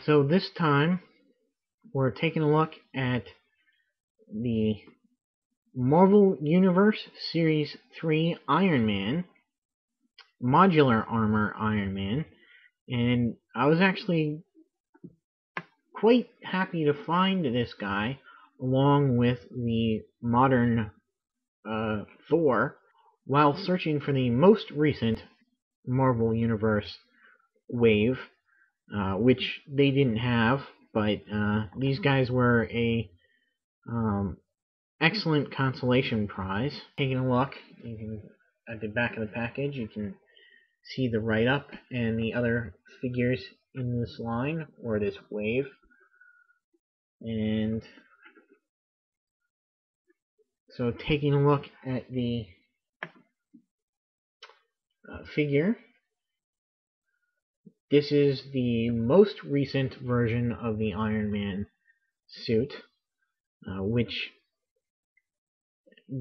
So this time we're taking a look at the Marvel Universe Series 3 Iron Man, modular armor Iron Man, and I was actually quite happy to find this guy along with the modern Thor while searching for the most recent Marvel Universe wave, which they didn't have, but these guys were a excellent consolation prize. Taking a look, at the back of the package, you can see the write-up and the other figures in this line, or this wave. And so taking a look at the figure, this is the most recent version of the Iron Man suit, which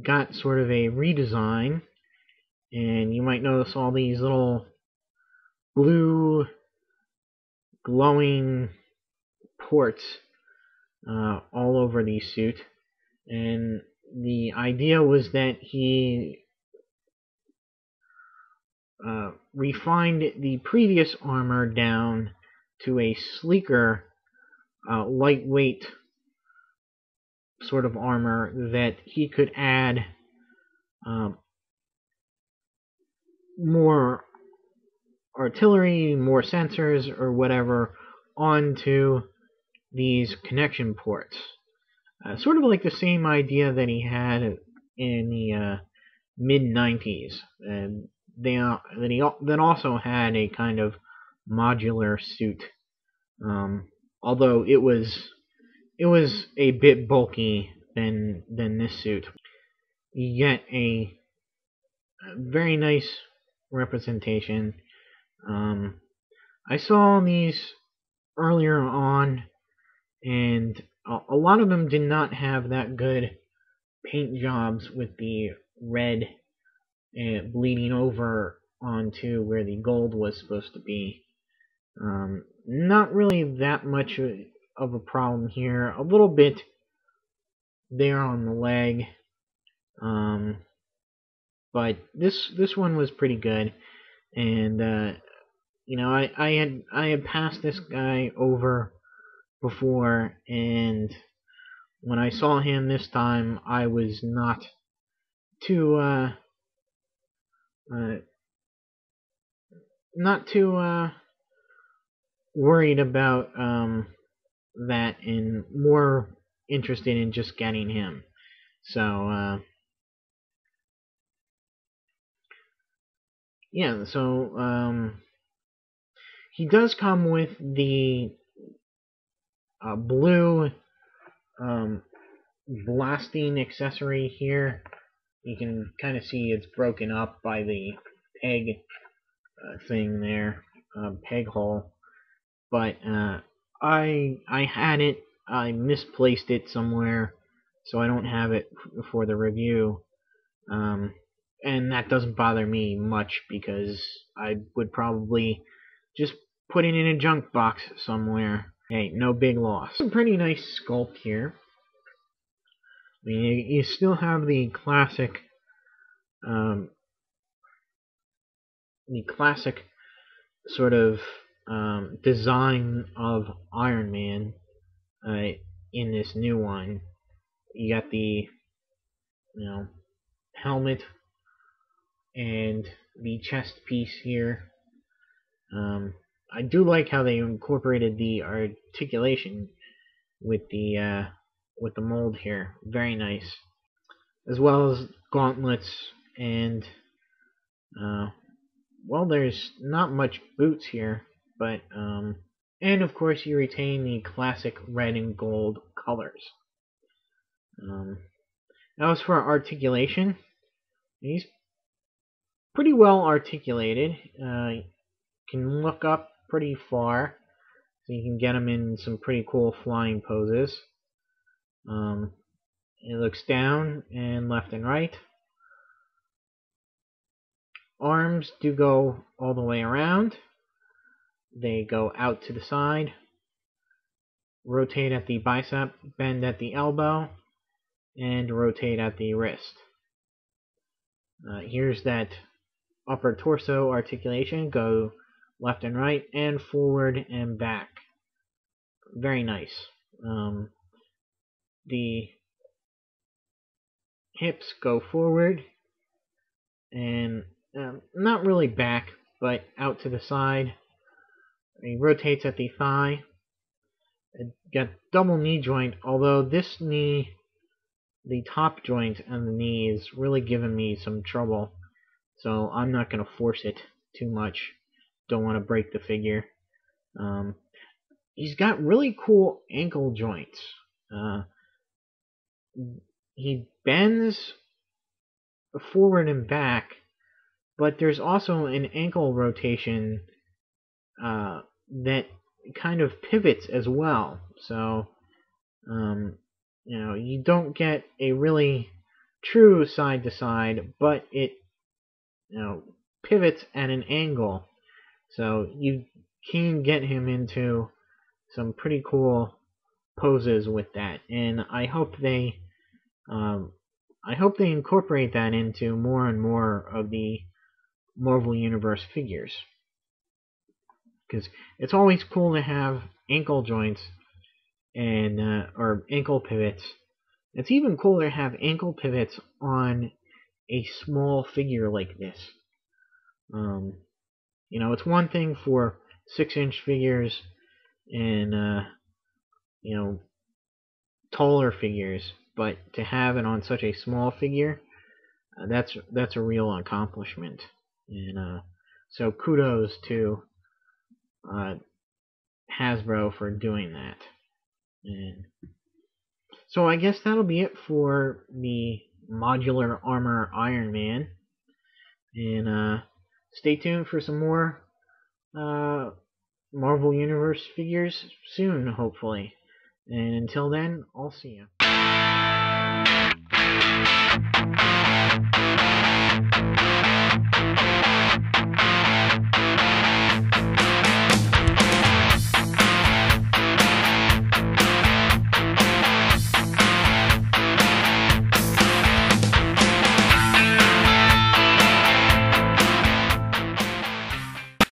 got sort of a redesign, and you might notice all these little blue glowing ports all over the suit, and the idea was that he refined the previous armor down to a sleeker, lightweight sort of armor that he could add more artillery, more sensors, or whatever onto these connection ports. Sort of like the same idea that he had in the mid-90s. And that also had a kind of modular suit, although it was a bit bulky than this suit. You get a very nice representation. I saw these earlier on, and a lot of them did not have that good paint jobs with the red bleeding over onto where the gold was supposed to be. Not really that much of a problem here. A little bit there on the leg, but this one was pretty good. And I had passed this guy over before, and when I saw him this time, I was not too worried about that, and more interested in just getting him. So yeah, so he does come with the blue blasting accessory here. You can kind of see it's broken up by the peg thing there, peg hole. But I had it. I misplaced it somewhere, so I don't have it for the review. And that doesn't bother me much, because I would probably just put it in a junk box somewhere. Hey, no big loss. It's a pretty nice sculpt here. I mean, you still have the classic sort of design of Iron Man in this new one. You got the helmet and the chest piece here. I do like how they incorporated the articulation with the mold here. Very nice. As well as gauntlets and well, there's not much boots here, but and of course you retain the classic red and gold colors. Now as for articulation, he's pretty well articulated. You can look up pretty far, so you can get him in some pretty cool flying poses. It looks down and left and right. Arms do go all the way around. They go out to the side. rotate at the bicep, bend at the elbow, and rotate at the wrist. Here's that upper torso articulation. Go left and right, and forward and back. Very nice. The hips go forward and not really back, but out to the side. He rotates at the thigh. Got double knee joint, although this knee, the top joint on the knee, is really giving me some trouble. So I'm not going to force it too much. Don't want to break the figure. He's got really cool ankle joints. He bends forward and back, but there's also an ankle rotation that kind of pivots as well. So, you don't get a really true side to side, but it, pivots at an angle. So you can get him into some pretty cool poses with that, and I hope they incorporate that into more and more of the Marvel Universe figures, because it's always cool to have ankle joints and or ankle pivots. It's even cooler to have ankle pivots on a small figure like this. It's one thing for 6-inch figures and taller figures, but to have it on such a small figure, that's a real accomplishment. And so kudos to Hasbro for doing that. And so I guess that'll be it for the modular armor Iron Man. And stay tuned for some more Marvel Universe figures soon, hopefully. And until then, I'll see you.